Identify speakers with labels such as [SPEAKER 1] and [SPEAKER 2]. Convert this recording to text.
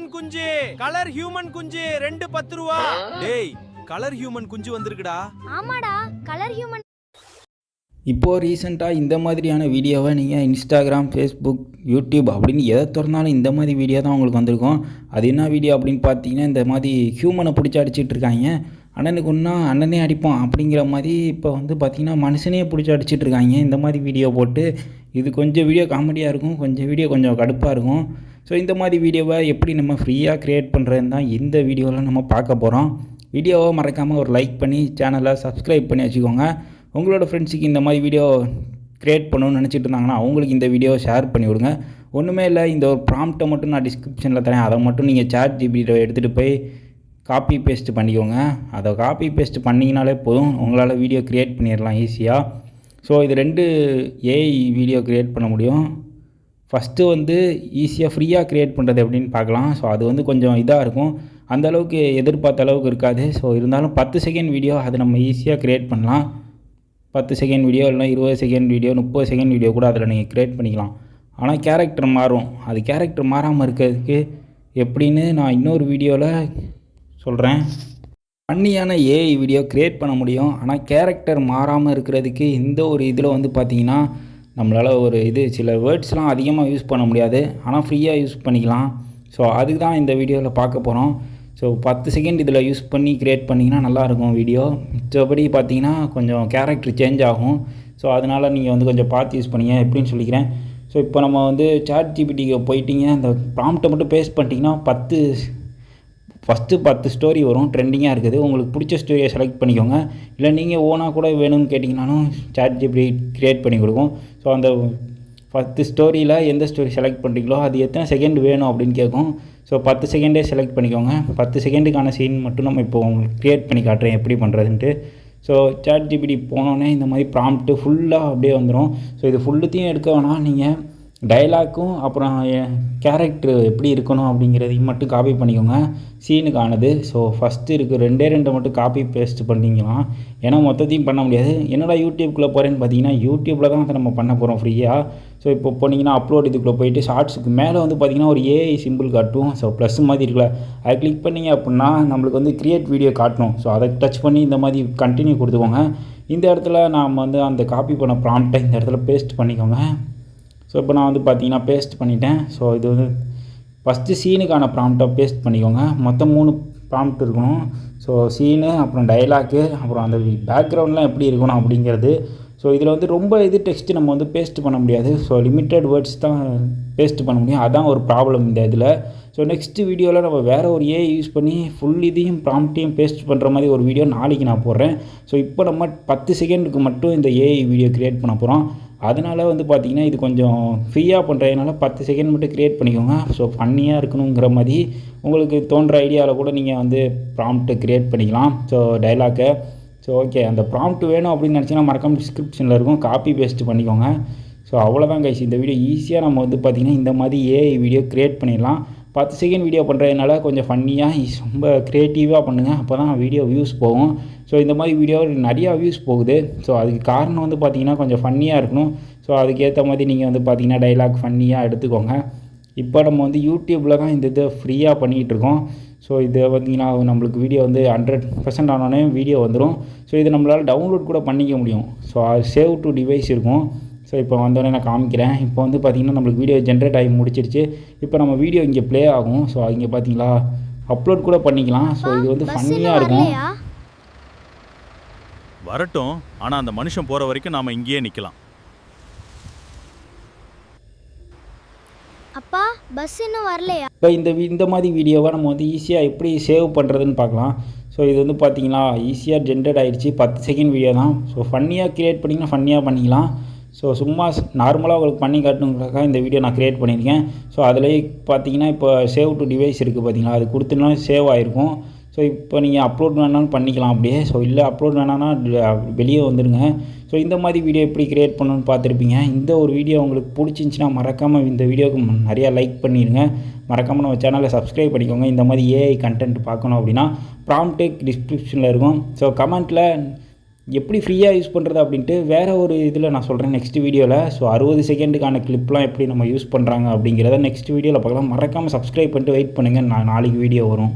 [SPEAKER 1] Human குஞ்சு, colour human குஞ்சு 2 10 ரூபா. டேய், கலர் ஹியூமன் குஞ்சு வந்திருக்குடா.
[SPEAKER 2] ஆமாடா, கலர் ஹியூமன்.
[SPEAKER 3] இப்போது ரீசெண்டாக இந்த மாதிரியான வீடியோவை நீங்கள் இன்ஸ்டாகிராம், ஃபேஸ்புக், யூடியூப் அப்படின்னு எதை திறந்தாலும் இந்த மாதிரி வீடியோ தான் உங்களுக்கு வந்திருக்கும். அது என்ன வீடியோ அப்படின்னு பார்த்தீங்கன்னா, இந்த மாதிரி ஹியூமனை பிடிச்சி அடிச்சிட்டு இருக்காங்க. அண்ணனுக்கு ஒன்றா அண்ணனே அடிப்போம் அப்படிங்கிற மாதிரி இப்போ வந்து பார்த்திங்கன்னா மனுஷனே பிடிச்சி அடிச்சிட்டு இருக்காங்க இந்த மாதிரி வீடியோ போட்டு. இது கொஞ்சம் வீடியோ காமெடியாக இருக்கும், கொஞ்சம் வீடியோ கொஞ்சம் கடுப்பாக இருக்கும். ஸோ இந்த மாதிரி வீடியோவை எப்படி நம்ம ஃப்ரீயாக க்ரியேட் பண்ணுறதுன்னு தான் இந்த வீடியோவில் நம்ம பார்க்க போகிறோம். வீடியோவை மறக்காமல் ஒரு லைக் பண்ணி சேனலை சப்ஸ்கிரைப் பண்ணி வச்சுக்கோங்க. உங்களோட ஃப்ரெண்ட்ஸுக்கு இந்த மாதிரி வீடியோ க்ரியேட் பண்ணணும்னு நினச்சிட்டு இருந்தாங்கன்னா அவங்களுக்கு இந்த வீடியோவை ஷேர் பண்ணி விடுங்க. ஒன்றுமே இல்லை, இந்த ஒரு ப்ராம்ப்ட்டை மட்டும் நான் டிஸ்கிரிப்ஷனில் தரேன். அதை மட்டும் நீங்கள் ChatGPT எடுத்துகிட்டு போய் காப்பி பேஸ்ட் பண்ணிக்கோங்க. அதை காப்பி பேஸ்ட் பண்ணிங்கனாலே போதும், உங்களால் வீடியோ க்ரியேட் பண்ணிடலாம் ஈஸியாக. ஸோ இது 2 ஏஐ வீடியோ க்ரியேட் பண்ண முடியும். ஃபஸ்ட்டு வந்து ஈஸியாக ஃப்ரீயாக க்ரியேட் பண்ணுறது எப்படின்னு பார்க்கலாம். ஸோ அது வந்து கொஞ்சம் இதாக இருக்கும், அந்தளவுக்கு எதிர்பார்த்த அளவுக்கு இருக்காது. ஸோ இருந்தாலும் 10 செகண்ட் வீடியோ அது நம்ம ஈஸியாக க்ரியேட் பண்ணலாம். 10 செகண்ட் வீடியோ இல்லைனா 20 செகண்ட் வீடியோ, 30 செகண்ட் வீடியோ கூட அதில் நீங்கள் க்ரியேட் பண்ணிக்கலாம். ஆனால் கேரக்டர் மாறும். அது கேரக்டர் மாறாமல் இருக்கிறதுக்கு எப்படின்னு நான் இன்னொரு வீடியோவில் சொல்கிறேன். ஃபன்னியான ஏஐ வீடியோ க்ரியேட் பண்ண முடியும், ஆனால் கேரக்டர் மாறாமல் இருக்கிறதுக்கு இந்த ஒரு இதில் வந்து பார்த்திங்கன்னா நம்மளால் ஒரு சில வேர்ட்ஸ்லாம் அதிகமாக யூஸ் பண்ண முடியாது, ஆனால் ஃப்ரீயாக யூஸ் பண்ணிக்கலாம். ஸோ அதுக்கு தான் இந்த வீடியோவில் பார்க்க போகிறோம். ஸோ 10 செகண்ட் இதில் யூஸ் பண்ணி க்ரியேட் பண்ணிங்கன்னா நல்லாயிருக்கும் வீடியோ. மிச்சபடி பார்த்தீங்கன்னா கொஞ்சம் கேரக்டர் சேஞ்ச் ஆகும். ஸோ அதனால் நீங்கள் வந்து கொஞ்சம் பார்த்து யூஸ் பண்ணிங்க எப்படின்னு சொல்லிக்கிறேன். ஸோ இப்போ நம்ம வந்து ChatGPTக்கு போயிட்டீங்க, அந்த ப்ராம்ப்ட்டை மட்டும் பேஸ்ட் பண்ணிட்டீங்கன்னா ஃபஸ்ட்டு 10 ஸ்டோரி வரும் ட்ரெண்டிங்காக இருக்குது. உங்களுக்கு பிடிச்ச ஸ்டோரியை செலக்ட் பண்ணிக்கோங்க. இல்லை நீங்கள் ஓனாக கூட வேணும்னு கேட்டிங்கனாலும் ChatGPT க்ரியேட் பண்ணி கொடுக்கும். ஸோ அந்த 10 ஸ்டோரியில் எந்த ஸ்டோரி செலக்ட் பண்ணுறீங்களோ அது எத்தனை செகண்ட் வேணும் அப்படின்னு கேட்கும். ஸோ 10 செகண்டே செலக்ட் பண்ணிக்கோங்க. 10 செகண்டுக்கான சீன் மட்டும் நம்ம இப்போ உங்களுக்கு க்ரியேட் பண்ணி காட்டுறேன் எப்படி பண்ணுறதுன்ட்டு. ஸோ ChatGPT போனோடனே இந்த மாதிரி ப்ராம்ப்ட்டு ஃபுல்லாக அப்படியே வந்துடும். ஸோ இது ஃபுல்லுத்தையும் எடுக்க வேணாம், நீங்கள் டைலாக்கும் அப்புறம் கேரக்டர் எப்படி இருக்கணும் அப்படிங்கிறதையும் மட்டும் காப்பி பண்ணிக்கோங்க சீனுக்கானது. ஸோ ஃபஸ்ட்டு இருக்குது 2 மட்டும் காப்பி பேஸ்ட் பண்ணிக்கலாம், ஏன்னா மொத்தத்தையும் பண்ண முடியாது. என்னடா யூடியூப்குள்ளே போகிறேன்னு பார்த்தீங்கன்னா யூடியூப்பில் தான் அதை நம்ம பண்ண போகிறோம் ஃப்ரீயாக. ஸோ இப்போ போனீங்கன்னா அப்லோட் இதுக்குள்ளே போயிட்டு ஷார்ட்ஸுக்கு மேலே வந்து பார்த்திங்கன்னா ஒரு ஏஐ சிம்பிள் காட்டும். ஸோ ப்ளஸ் மாதிரி இருக்குல்ல, அதை கிளிக் பண்ணிங்க அப்படின்னா நம்மளுக்கு வந்து க்ரியேட் வீடியோ காட்டணும். ஸோ அதை டச் பண்ணி இந்த மாதிரி கண்டினியூ கொடுத்துக்கோங்க. இந்த இடத்துல நாம் வந்து அந்த காப்பி பண்ண ப்ராம்ப்டை இந்த இடத்துல பேஸ்ட் பண்ணிக்கோங்க. ஸோ இப்போ நான் வந்து பார்த்தீங்கன்னா பேஸ்ட் பண்ணிட்டேன். ஸோ இது வந்து ஃபஸ்ட்டு சீனுக்கான ப்ராம்ப்டை பேஸ்ட் பண்ணிக்கோங்க. மொத்தம் 3 ப்ராம்ப்ட் இருக்கணும். ஸோ சீனு, அப்புறம் டைலாக்கு, அப்புறம் அந்த பேக்ரவுண்ட்லாம் எப்படி இருக்கணும் அப்படிங்கிறது. ஸோ இதில் வந்து ரொம்ப டெக்ஸ்ட்டு நம்ம வந்து பேஸ்ட் பண்ண முடியாது. ஸோ லிமிட்டட் வேர்ட்ஸ் தான் பேஸ்ட் பண்ண முடியும். அதுதான் ஒரு ப்ராப்ளம் இந்த இதில். ஸோ நெக்ஸ்ட்டு வீடியோவில் நம்ம வேறு ஒரு ஏஐ யூஸ் பண்ணி ஃபுல் இதையும் ப்ராம்ப்டையும் பேஸ்ட் பண்ணுற மாதிரி ஒரு வீடியோ நாளைக்கு நான் போடுறேன். ஸோ இப்போ நம்ம 10 செகண்டுக்கு மட்டும் இந்த ஏஐ வீடியோ க்ரியேட் பண்ண போகிறோம். அதனால் வந்து பார்த்திங்கன்னா இது கொஞ்சம் ஃப்ரீயாக பண்ணுறதுனால 10 செகண்ட் மட்டும் க்ரியேட் பண்ணிக்கோங்க. ஸோ ஃபன்னியாக இருக்கணுங்கிற மாதிரி உங்களுக்கு தோன்ற ஐடியாவில் கூட நீங்கள் வந்து ப்ராம்ப்ட்டு க்ரியேட் பண்ணிக்கலாம். ஸோ டைலாக்கை ஸோ ஓகே, அந்த ப்ராம்ப்ட் வேணும் அப்படின்னு நினச்சிங்கன்னா மறக்காமல் டிஸ்கிரிப்ஷனில் இருக்கும், காப்பி பேஸ்ட் பண்ணிக்கோங்க. ஸோ அவ்வளோதான் கைஸ், இந்த வீடியோ ஈஸியாக நம்ம வந்து பார்த்திங்கன்னா இந்த மாதிரி ஏஐ வீடியோ க்ரியேட் பண்ணிடலாம். 10 செகண்ட் வீடியோ பண்ணுறதுனால கொஞ்சம் ஃபன்னியாக ரொம்ப க்ரியேட்டிவாக பண்ணுங்கள், அப்போ தான் வீடியோ வியூஸ் போகும். ஸோ இந்த மாதிரி வீடியோ நிறையா வியூஸ் போகுது. ஸோ அதுக்கு காரணம் வந்து பார்த்திங்கன்னா கொஞ்சம் ஃபன்னியாக இருக்கணும். ஸோ அதுக்கேற்ற மாதிரி நீங்கள் வந்து பார்த்திங்கன்னா டைலாக் ஃபன்னியாக எடுத்துக்கோங்க. இப்போ நம்ம வந்து யூடியூப்பில் தான் இந்த இதை ஃப்ரீயாக பண்ணிகிட்ருக்கோம். ஸோ இதை பார்த்திங்கன்னா நம்மளுக்கு வீடியோ வந்து 100% ஆனோடனே வீடியோ வந்துடும். ஸோ இது நம்மளால் டவுன்லோட் கூட பண்ணிக்க முடியும். ஸோ அது சேவ் டு டிவைஸ் இருக்கும். ஸோ இப்போ வந்தோடனே நான் காமிக்கிறேன். இப்போ வந்து பார்த்திங்கன்னா நம்மளுக்கு வீடியோ ஜென்ரேட் ஆகி முடிச்சிருச்சு. இப்போ நம்ம வீடியோ இங்கே ப்ளே ஆகும். ஸோ இங்கே பார்த்தீங்களா அப்லோட் கூட பண்ணிக்கலாம். ஸோ இது வந்து ஃபன்னியாக இருக்கும்.
[SPEAKER 1] வரட்டும், ஆனால் அந்த மனுஷன் போகிற வரைக்கும் நாம் இங்கேயே நிற்கலாம்.
[SPEAKER 2] அப்பா, பஸ் இன்னும் வரலையா?
[SPEAKER 3] இப்போ இந்த மாதிரி வீடியோவை நம்ம வந்து ஈஸியாக எப்படி சேவ் பண்ணுறதுன்னு பார்க்கலாம். ஸோ இது வந்து பார்த்திங்கன்னா ஈஸியாக ஜென்ரேட் ஆகிடுச்சு. 10 செகண்ட் வீடியோ தான். ஸோ ஃபன்னியாக க்ரியேட் பண்ணிங்கன்னா ஃபன்னியாக பண்ணிக்கலாம். ஸோ சும்மா நார்மலாக உங்களுக்கு பண்ணி காட்டணுங்கிறதுக்காக இந்த வீடியோ நான் க்ரியேட் பண்ணியிருக்கேன். ஸோ அதில் பார்த்தீங்கன்னா இப்போ சேவ் டு டிவைஸ் இருக்குது பார்த்தீங்களா, அது கொடுத்துனா சேவ் ஆகிருக்கும். ஸோ இப்போ நீங்கள் அப்லோட் வேணாலும் பண்ணிக்கலாம் அப்படியே. ஸோ இல்லை அப்லோட் வேணான்னா வெளியே வந்துடுங்க. ஸோ இந்த மாதிரி வீடியோ எப்படி க்ரியேட் பண்ணணும்னு பார்த்துருப்பீங்க. இந்த ஒரு வீடியோ உங்களுக்கு பிடிச்சிருந்துச்சின்னா மறக்காமல் இந்த வீடியோவுக்கு நிறையா லைக் பண்ணிடுங்க. மறக்காமல் நம்ம சேனலை சப்ஸ்கிரைப் பண்ணிக்கோங்க. இந்த மாதிரி ஏஐ கண்டென்ட் பார்க்கணும் அப்படின்னா ப்ராம்ப்ட் டிஸ்கிரிப்ஷனில் இருக்கும். ஸோ கமெண்ட்டில் எப்படி ஃப்ரீயாக யூஸ் பண்ணுறது அப்படின்ட்டு வேறு ஒரு இதில் நான் சொல்கிறேன் நெக்ஸ்ட் வீடியோவில். ஸோ 60 செகண்டுக்கான கிளிப்லாம் எப்படி நம்ம யூஸ் பண்ணுறாங்க அப்படிங்கிறத நெக்ஸ்ட் வீடியோவில் பார்க்கலாம். மறக்காமல் சப்ஸ்கிரைப் பண்ணிட்டு வெயிட் பண்ணுங்கள், நாளைக்கு வீடியோ வரும்.